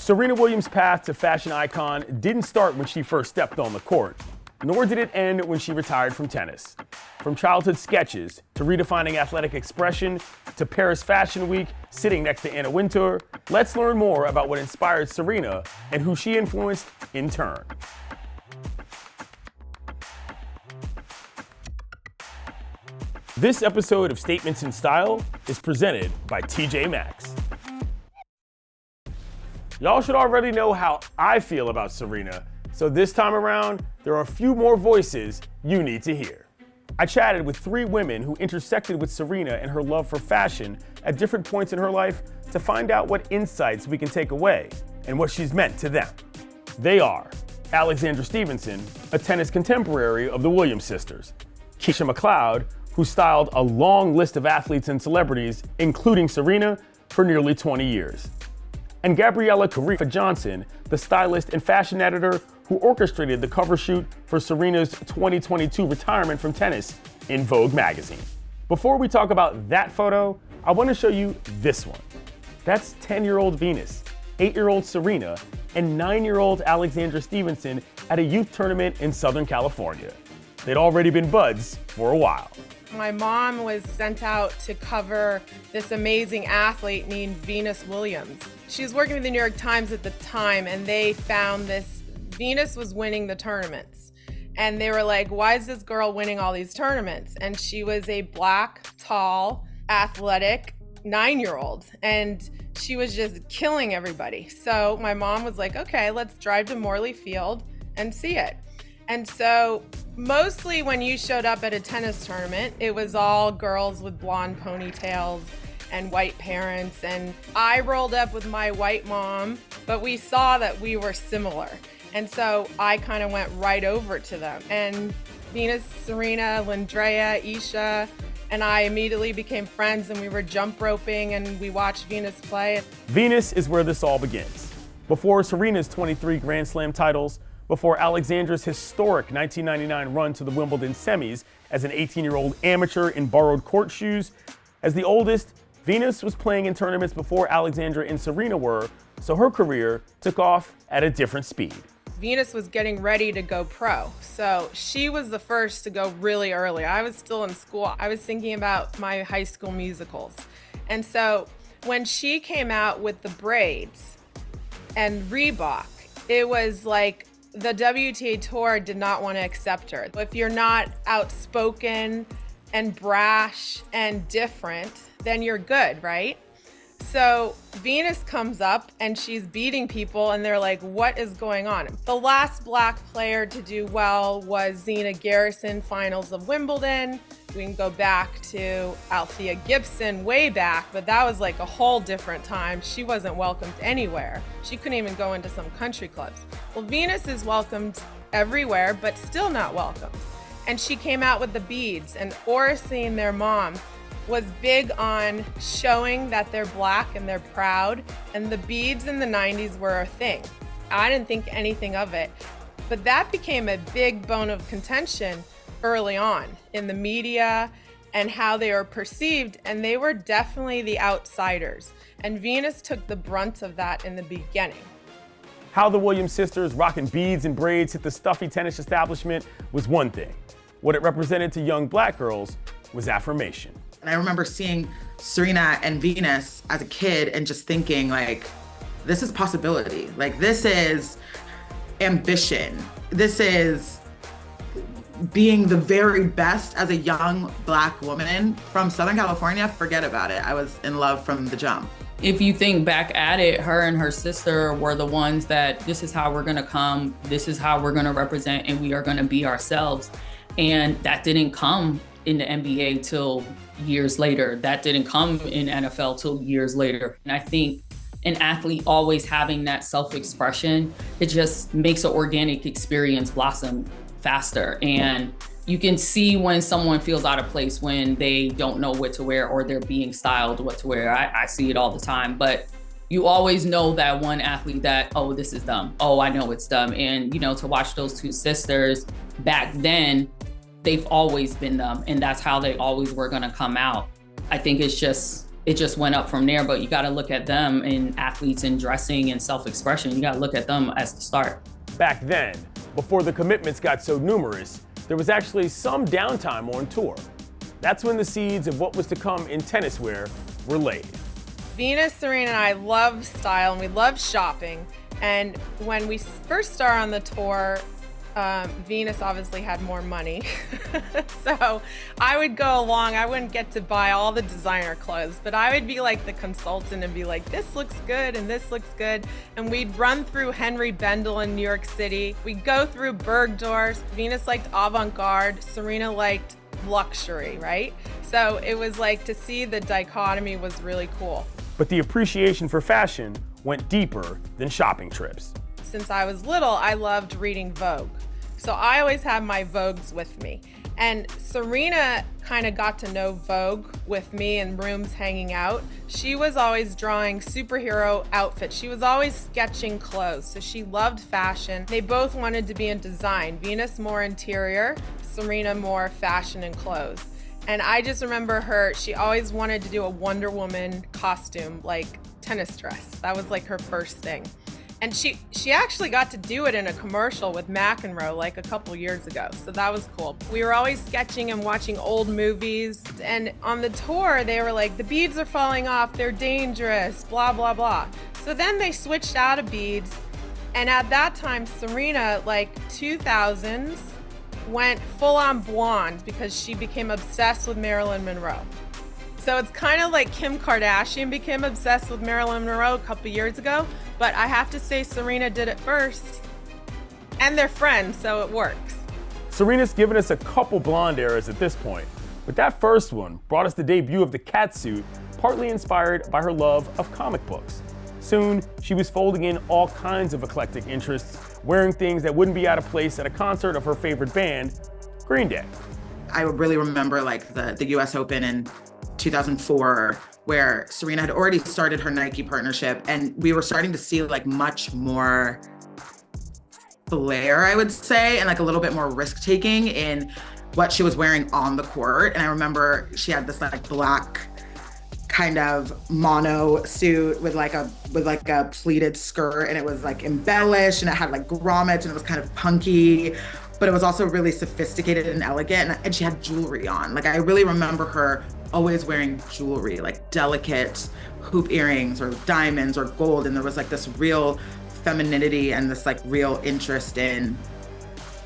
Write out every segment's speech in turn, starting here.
Serena Williams' path to fashion icon didn't start when she first stepped on the court, nor did it end when she retired from tennis. From childhood sketches to redefining athletic expression to Paris Fashion Week, sitting next to Anna Wintour, let's learn more about what inspired Serena and who she influenced in turn. This episode of Statements in Style is presented by TJ Maxx. Y'all should already know how I feel about Serena, so this time around, there are a few more voices you need to hear. I chatted with 3 women who intersected with Serena and her love for fashion at different points in her life to find out what insights we can take away and what she's meant to them. They are Alexandra Stevenson, a tennis contemporary of the Williams sisters, Kesha McLeod, who styled a long list of athletes and celebrities, including Serena, for nearly 20 years, and Gabriella Karefa-Johnson, the stylist and fashion editor who orchestrated the cover shoot for Serena's 2022 retirement from tennis in Vogue magazine. Before we talk about that photo, I want to show you this one. That's 10-year-old Venus, 8-year-old Serena, and 9-year-old Alexandra Stevenson at a youth tournament in Southern California. They'd already been buds for a while. My mom was sent out to cover this amazing athlete named Venus Williams. She was working with the New York Times at the time, and they found this. Venus was winning the tournaments. And they were like, why is this girl winning all these tournaments? And she was a black, tall, athletic 9-year-old. And she was just killing everybody. So my mom was like, okay, let's drive to Morley Field and see it. And so mostly when you showed up at a tennis tournament, it was all girls with blonde ponytails and white parents. And I rolled up with my white mom, but we saw that we were similar. And so I kind of went right over to them. And Venus, Serena, Lindrea, Isha, and I immediately became friends, and we were jump roping and we watched Venus play. Venus is where this all begins. Before Serena's 23 Grand Slam titles, before Alexandra's historic 1999 run to the Wimbledon semis as an 18-year-old amateur in borrowed court shoes, as the oldest, Venus was playing in tournaments before Alexandra and Serena were, so her career took off at a different speed. Venus was getting ready to go pro, so she was the first to go really early. I was still in school. I was thinking about my high school musicals. And so when she came out with the braids and Reebok, it was like the WTA Tour did not want to accept her. If you're not outspoken and brash and different, then you're good, right? So Venus comes up and she's beating people and they're like, what is going on? The last black player to do well was Zina Garrison, finals of Wimbledon. We can go back to Althea Gibson way back, but that was like a whole different time. She wasn't welcomed anywhere. She couldn't even go into some country clubs. Well, Venus is welcomed everywhere, but still not welcomed. And she came out with the beads, and Oracene, their mom, was big on showing that they're black and they're proud, and the beads in the 90s were a thing. I didn't think anything of it, but that became a big bone of contention early on in the media and how they were perceived, and they were definitely the outsiders. And Venus took the brunt of that in the beginning. How the Williams sisters rocking beads and braids hit the stuffy tennis establishment was one thing. What it represented to young black girls was affirmation. And I remember seeing Serena and Venus as a kid and just thinking, like, this is possibility. Like, this is ambition. This is being the very best as a young black woman from Southern California. Forget about it. I was in love from the jump. If you think back at it, her and her sister were the ones that this is how we're gonna come, this is how we're gonna represent, and we are gonna be ourselves. And that didn't come in the NBA till years later. That didn't come in NFL till years later. And I think an athlete always having that self-expression, it just makes an organic experience blossom faster. And you can see when someone feels out of place when they don't know what to wear or they're being styled what to wear. I see it all the time, but you always know that one athlete that, oh, this is dumb. Oh, I know it's dumb. And, you know, to watch those two sisters back then, they've always been them, and that's how they always were gonna come out. I think it's just it just went up from there. But you got to look at them in athletes and dressing and self-expression. You got to look at them as the start. Back then, before the commitments got so numerous, there was actually some downtime on tour. That's when the seeds of what was to come in tennis wear were laid. Venus, Serena, and I love style and we love shopping. And when we first started on the tour, Venus obviously had more money. So I would go along, I wouldn't get to buy all the designer clothes, but I would be like the consultant and be like, this looks good and this looks good. And we'd run through Henry Bendel in New York City. We'd go through Bergdorf's. Venus liked avant-garde, Serena liked luxury, right? So it was like, to see the dichotomy was really cool. But the appreciation for fashion went deeper than shopping trips. Since I was little, I loved reading Vogue. So I always had my Vogues with me. And Serena kind of got to know Vogue with me in rooms hanging out. She was always drawing superhero outfits. She was always sketching clothes. So she loved fashion. They both wanted to be in design. Venus more interior, Serena more fashion and clothes. And I just remember her, she always wanted to do a Wonder Woman costume, like tennis dress. That was like her first thing. And she actually got to do it in a commercial with McEnroe like a couple years ago. So that was cool. We were always sketching and watching old movies. And on the tour, they were like, the beads are falling off, they're dangerous, blah, blah, blah. So then they switched out of beads. And at that time, Serena, like 2000s, went full on blonde because she became obsessed with Marilyn Monroe. So it's kind of like Kim Kardashian became obsessed with Marilyn Monroe a couple years ago, but I have to say Serena did it first. And they're friends, so it works. Serena's given us a couple blonde eras at this point, but that first one brought us the debut of the catsuit, partly inspired by her love of comic books. Soon, she was folding in all kinds of eclectic interests, wearing things that wouldn't be out of place at a concert of her favorite band, Green Day. I really remember like the US Open in 2004, where Serena had already started her Nike partnership, and we were starting to see like much more flair, I would say, and like a little bit more risk taking in what she was wearing on the court. And I remember she had this like black kind of mono suit with like a pleated skirt, and it was like embellished and it had like grommets and it was kind of punky, but it was also really sophisticated and elegant, and she had jewelry on. Like I really remember her always wearing jewelry, like delicate hoop earrings or diamonds or gold, and there was like this real femininity and this like real interest in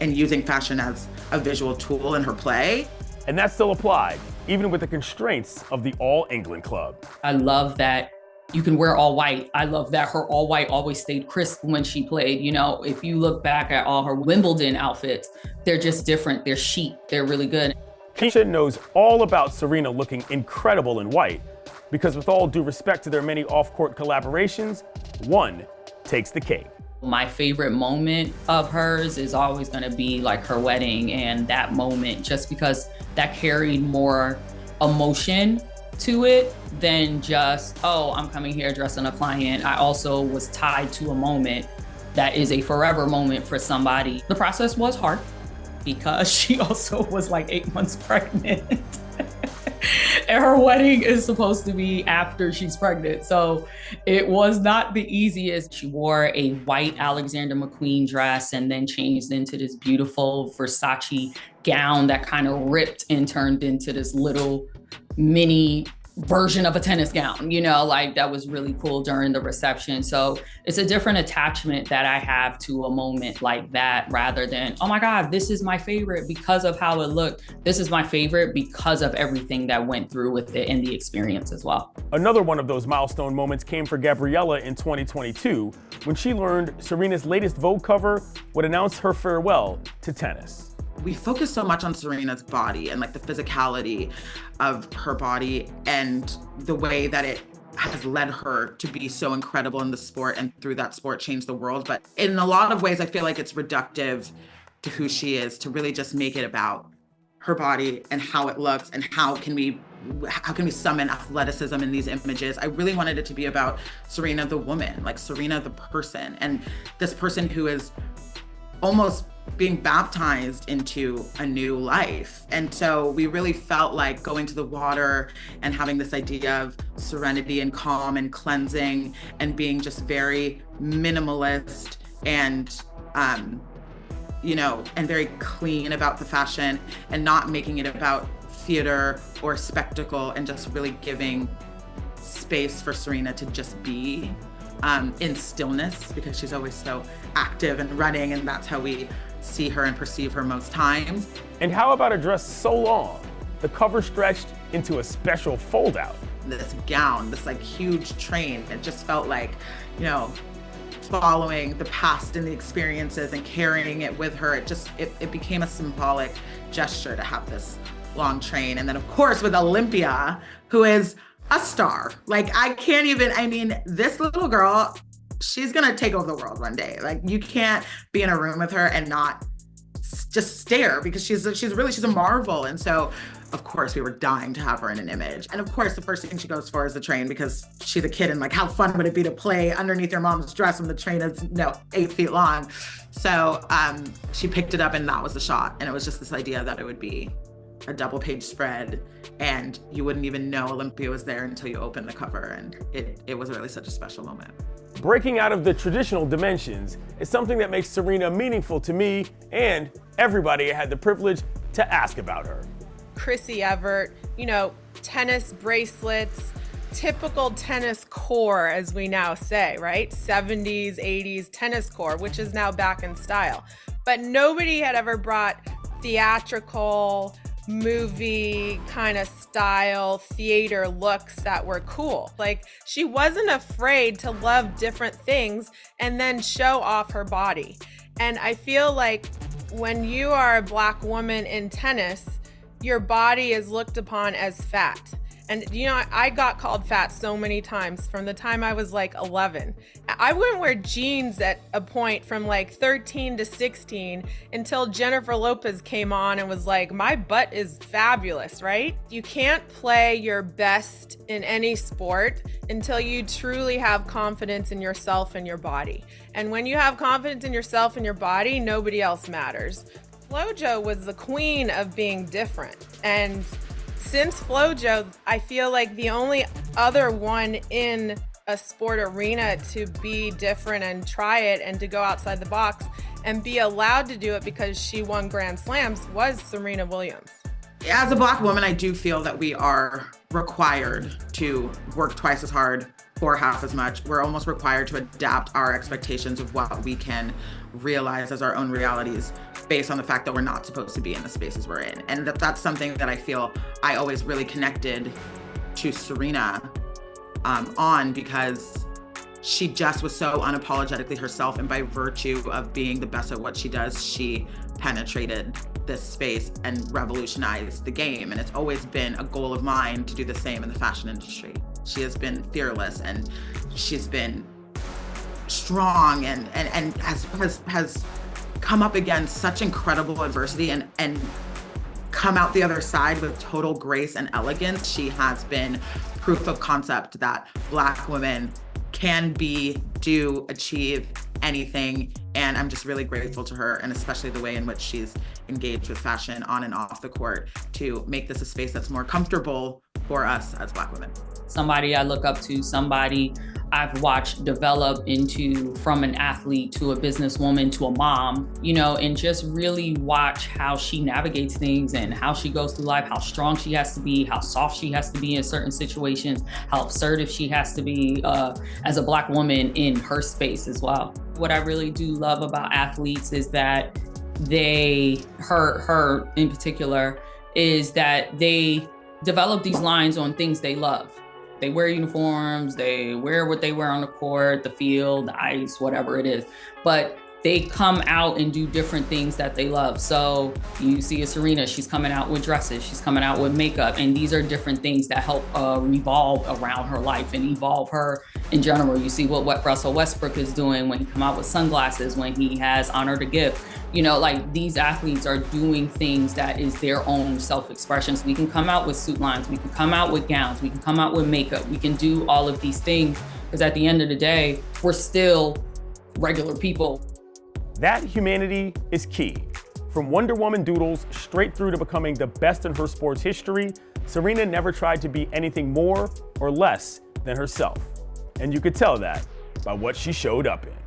using fashion as a visual tool in her play. And that still applied, even with the constraints of the All England Club. I love that you can wear all white. I love that her all white always stayed crisp when she played. You know, if you look back at all her Wimbledon outfits, they're just different. They're chic. They're really good. Kesha knows all about Serena looking incredible in white, because with all due respect to their many off-court collaborations, one takes the cake. My favorite moment of hers is always going to be like her wedding, and that moment, just because that carried more emotion to it than just, oh, I'm coming here dressing a client. I also was tied to a moment that is a forever moment for somebody. The process was hard because she also was like 8 months pregnant. And her wedding is supposed to be after she's pregnant. So it was not the easiest. She wore a white Alexander McQueen dress and then changed into this beautiful Versace gown that kind of ripped and turned into this little mini version of a tennis gown, you know, like that was really cool during the reception. So it's a different attachment that I have to a moment like that, rather than, oh my God, this is my favorite because of how it looked. This is my favorite because of everything that went through with it and the experience as well. Another one of those milestone moments came for Gabriella in 2022, when she learned Serena's latest Vogue cover would announce her farewell to tennis. We focus so much on Serena's body and like the physicality of her body and the way that it has led her to be so incredible in the sport, and through that sport change the world. But in a lot of ways, I feel like it's reductive to who she is, to really just make it about her body and how it looks and how can we summon athleticism in these images. I really wanted it to be about Serena the woman, like Serena the person, and this person who is almost being baptized into a new life. And so we really felt like going to the water and having this idea of serenity and calm and cleansing and being just very minimalist and, and very clean about the fashion and not making it about theater or spectacle, and just really giving space for Serena to just be in stillness, because she's always so active and running, and that's how we see her and perceive her most times. And how about a dress so long, the cover stretched into a special fold out? This gown, this like huge train, it just felt like, following the past and the experiences and carrying it with her. It became a symbolic gesture to have this long train. And then of course with Olympia, who is a star. Like this little girl, she's gonna take over the world one day. Like you can't be in a room with her and not just stare, because she's a marvel. And so of course we were dying to have her in an image. And of course the first thing she goes for is the train, because she's a kid and like, how fun would it be to play underneath your mom's dress when the train is 8 feet long. So she picked it up and that was the shot. And it was just this idea that it would be a double page spread and you wouldn't even know Olympia was there until you opened the cover. And it was really such a special moment. Breaking out of the traditional dimensions is something that makes Serena meaningful to me and everybody I had the privilege to ask about her. Chrissy Evert, tennis bracelets, typical tennis core, as we now say, right? 70s, 80s tennis core, which is now back in style. But nobody had ever brought theatrical, movie kind of style theater looks that were cool. Like, she wasn't afraid to love different things and then show off her body. And I feel like when you are a Black woman in tennis, your body is looked upon as fat. And I got called fat so many times from the time I was like 11. I wouldn't wear jeans at a point from like 13 to 16 until Jennifer Lopez came on and was like, my butt is fabulous, right? You can't play your best in any sport until you truly have confidence in yourself and your body. And when you have confidence in yourself and your body, nobody else matters. FloJo was the queen of being different. And since FloJo, I feel like the only other one in a sport arena to be different and try it and to go outside the box and be allowed to do it because she won Grand Slams was Serena Williams. As a Black woman, I do feel that we are required to work twice as hard for half as much. We're almost required to adapt our expectations of what we can realize as our own realities based on the fact that we're not supposed to be in the spaces we're in. And that's something that I feel I always really connected to Serena on, because she just was so unapologetically herself. And by virtue of being the best at what she does, she penetrated this space and revolutionized the game. And it's always been a goal of mine to do the same in the fashion industry. She has been fearless and she's been strong and has come up against such incredible adversity and come out the other side with total grace and elegance. She has been proof of concept that Black women can achieve anything. And I'm just really grateful to her, and especially the way in which she's engaged with fashion on and off the court to make this a space that's more comfortable for us as Black women. Somebody I look up to, somebody I've watched develop from an athlete to a businesswoman to a mom, and just really watch how she navigates things and how she goes through life, how strong she has to be, how soft she has to be in certain situations, how assertive she has to be as a Black woman in her space as well. What I really do love about athletes is that her in particular, is that they develop these lines on things they love. They wear uniforms, they wear what they wear on the court, the field, the ice, whatever it is. But they come out and do different things that they love. So you see a Serena, she's coming out with dresses, she's coming out with makeup, and these are different things that help revolve around her life and evolve her in general. You see what Russell Westbrook is doing when he come out with sunglasses, when he has Honor to Give. These athletes are doing things that is their own self-expression. So we can come out with suit lines, we can come out with gowns, we can come out with makeup, we can do all of these things, because at the end of the day, we're still regular people. That humanity is key. From Wonder Woman doodles straight through to becoming the best in her sport's history, Serena never tried to be anything more or less than herself. And you could tell that by what she showed up in.